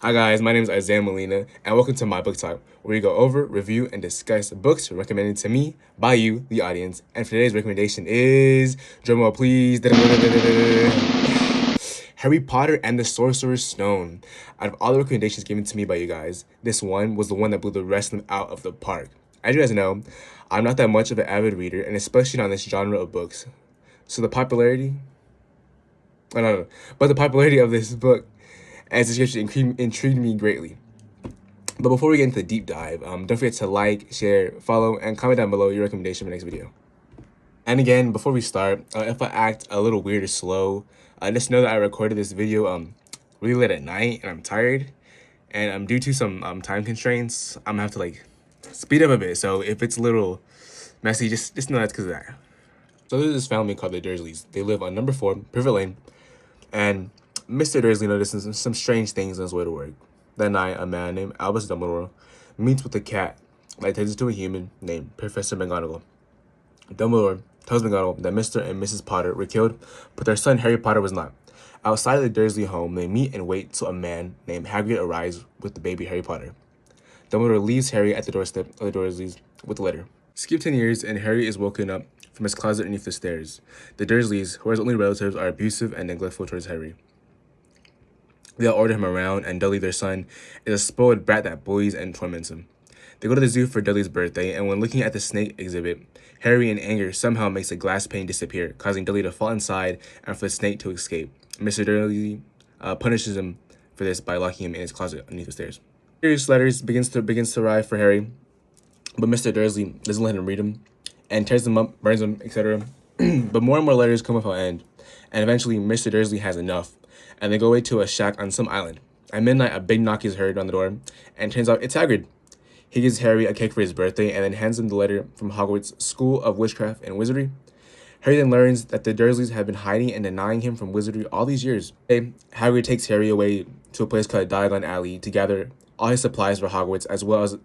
Hi guys, my name is Isaiah Molina, and welcome to my book talk, where we go over, review, and discuss books recommended to me by you, the audience. And for today's recommendation is, drumroll please, Harry Potter and the Sorcerer's Stone. Out of all the recommendations given to me by you guys, this one was the one that blew the rest of them out of the park. As you guys know, I'm not that much of an avid reader, and especially not in this genre of books. So the popularity, oh, no, no, but the popularity of this book and its description intrigued me greatly. But before we get into the deep dive, don't forget to like, share, follow, and comment down below your recommendation for the next video. And again, before we start, if I act a little weird or slow, just know that I recorded this video really late at night and I'm tired. And due to some time constraints, I'm gonna have to like speed up a bit. So if it's a little messy, just know that's because of that. So there's this family called the Dursleys. They live on number 4, Privet Lane, and Mr. Dursley notices some strange things on his way to work. That night, a man named Albus Dumbledore meets with a cat that turns into a human named Professor McGonagall. Dumbledore tells McGonagall that Mr. and Mrs. Potter were killed, but their son Harry Potter was not. Outside of the Dursley home, they meet and wait till a man named Hagrid arrives with the baby Harry Potter. Dumbledore leaves Harry at the doorstep of the Dursleys with a letter. Skip 10 years, and Harry is woken up from his closet beneath the stairs. The Dursleys, who are his only relatives, are abusive and neglectful towards Harry. They'll order him around, and Dudley, their son, is a spoiled brat that bullies and torments him. They go to the zoo for Dudley's birthday, and when looking at the snake exhibit, Harry, in anger, somehow makes a glass pane disappear, causing Dudley to fall inside and for the snake to escape. Mr. Dudley punishes him for this by locking him in his closet underneath the stairs. Serious letters begins to arrive for Harry, but Mr. Dursley doesn't let him read them, and tears them up, burns them, etc. But more and more letters come without end, and eventually Mr. Dursley has enough, and they go away to a shack on some island. At midnight, a big knock is heard on the door, and turns out it's Hagrid. He gives Harry a cake for his birthday, and then hands him the letter from Hogwarts School of Witchcraft and Wizardry. Harry then learns that the Dursleys have been hiding and denying him from wizardry all these years. Hagrid takes Harry away to a place called Diagon Alley to gather all his supplies for Hogwarts, as well as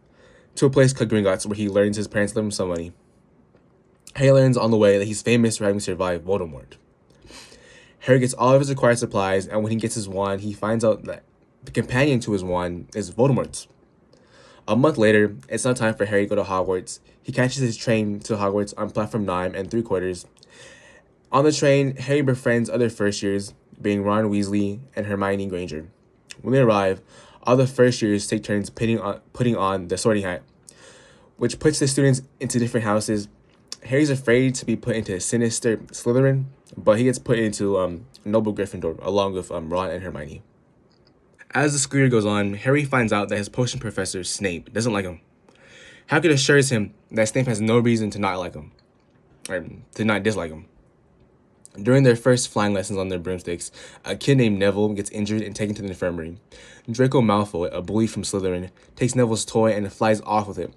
to a place called Gringotts, where he learns his parents left him some money. Harry learns on the way that he's famous for having survived Voldemort. Harry gets all of his required supplies, and when he gets his wand, he finds out that the companion to his wand is Voldemort's. A month later, it's now time for Harry to go to Hogwarts. He catches his train to Hogwarts on platform 9 and 3/4. On the train, Harry befriends other first years, being Ron Weasley and Hermione Granger. When they arrive, all the first years take turns putting on the sorting hat, which puts the students into different houses. Harry's afraid to be put into Sinister Slytherin, but he gets put into Noble Gryffindor along with Ron and Hermione. As the school year goes on, Harry finds out that his potion professor, Snape, doesn't like him. Hagrid assures him that Snape has no reason to not like him, or to not dislike him. During their first flying lessons on their broomsticks, a kid named Neville gets injured and taken to the infirmary. Draco Malfoy, a bully from Slytherin, takes Neville's toy and flies off with it,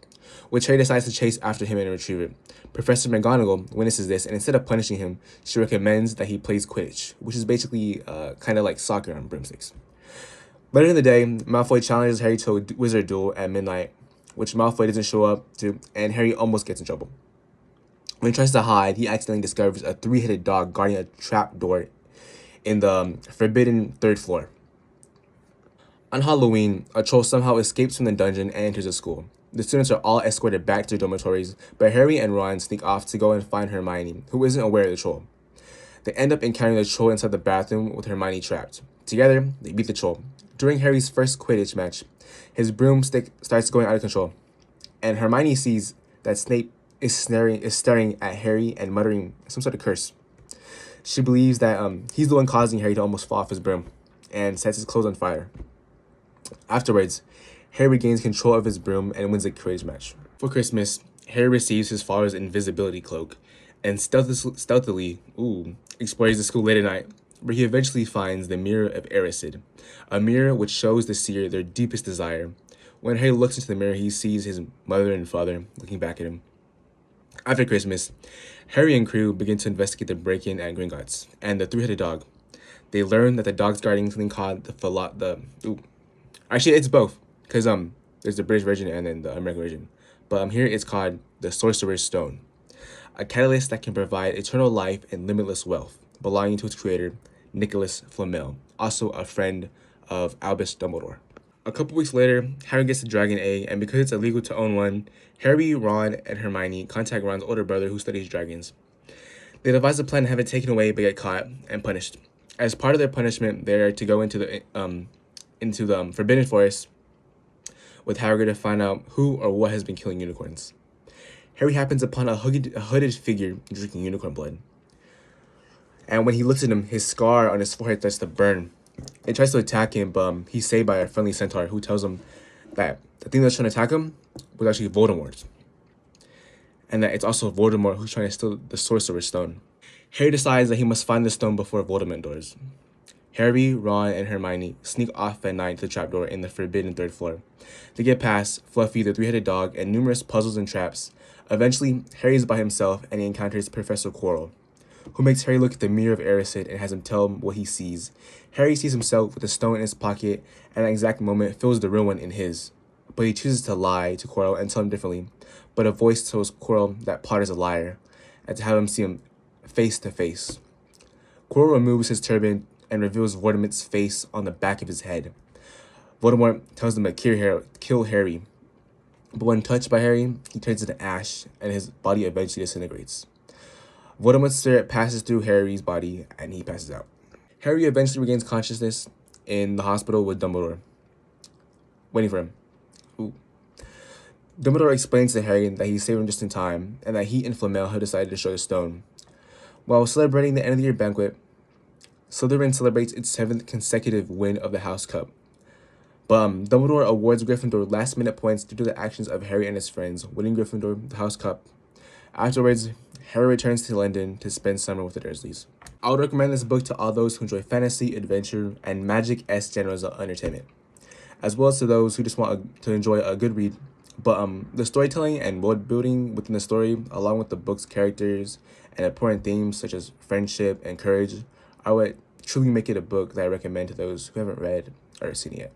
which Harry decides to chase after him and retrieve it. Professor McGonagall witnesses this, and instead of punishing him, she recommends that he plays Quidditch, which is basically kind of like soccer on broomsticks. Later in the day, Malfoy challenges Harry to a wizard duel at midnight, which Malfoy doesn't show up to, and Harry almost gets in trouble. When he tries to hide, he accidentally discovers a 3-headed dog guarding a trap door in the forbidden 3rd floor. On Halloween, a troll somehow escapes from the dungeon and enters the school. The students are all escorted back to their dormitories, but Harry and Ron sneak off to go and find Hermione, who isn't aware of the troll. They end up encountering the troll inside the bathroom with Hermione trapped. Together, they beat the troll. During Harry's first Quidditch match, his broomstick starts going out of control, and Hermione sees that Snape is staring at Harry and muttering some sort of curse. She believes that he's the one causing Harry to almost fall off his broom, and sets his clothes on fire. Afterwards, Harry regains control of his broom and wins a Quidditch match. For Christmas, Harry receives his father's invisibility cloak, and stealthily explores the school late at night, where he eventually finds the Mirror of Erised, a mirror which shows the seer their deepest desire. When Harry looks into the mirror, he sees his mother and father looking back at him. After Christmas, Harry and crew begin to investigate the break-in at Gringotts and the 3-headed dog. They learn that the dog's guarding something called Actually, it's both, because there's the British version and then the American version. But here it's called the Sorcerer's Stone, a catalyst that can provide eternal life and limitless wealth, belonging to its creator, Nicholas Flamel, also a friend of Albus Dumbledore. A couple weeks later, Harry gets a dragon egg, and because it's illegal to own one, Harry, Ron, and Hermione contact Ron's older brother who studies dragons. They devise a plan to have it taken away but get caught and punished. As part of their punishment, they are to go into the Forbidden Forest with Hagrid to find out who or what has been killing unicorns. Harry happens upon a hooded figure drinking unicorn blood. And when he looks at him, his scar on his forehead starts to burn. It tries to attack him, but he's saved by a friendly centaur who tells him that the thing that's trying to attack him was actually Voldemort. And that it's also Voldemort who's trying to steal the Sorcerer's Stone. Harry decides that he must find the stone before Voldemort doors. Harry, Ron, and Hermione sneak off at night to the trapdoor in the forbidden third floor. They get past Fluffy, the three-headed dog, and numerous puzzles and traps. Eventually, Harry is by himself and he encounters Professor Quirrell, who makes Harry look at the mirror of Erised and has him tell him what he sees. Harry sees himself with the stone in his pocket and at that exact moment fills the real one in his. But he chooses to lie to Quirrell and tell him differently. But a voice tells Quirrell that Potter's a liar and to have him see him face to face. Quirrell removes his turban and reveals Voldemort's face on the back of his head. Voldemort tells him to kill Harry. But when touched by Harry, he turns into ash and his body eventually disintegrates. Voldemort's spirit passes through Harry's body and he passes out. Harry eventually regains consciousness in the hospital with Dumbledore, waiting for him. Ooh. Dumbledore explains to Harry that he saved him just in time and that he and Flamel have decided to show the stone. While celebrating the end of the year banquet, Slytherin celebrates its 7th consecutive win of the House Cup. But Dumbledore awards Gryffindor last-minute points due to the actions of Harry and his friends, winning Gryffindor the House Cup. Afterwards, Harry returns to London to spend summer with the Dursleys. I would recommend this book to all those who enjoy fantasy, adventure, and magic-esque genres of entertainment, as well as to those who just want to enjoy a good read. But the storytelling and world building within the story, along with the book's characters and important themes such as friendship and courage, are what truly make it a book that I recommend to those who haven't read or seen it yet.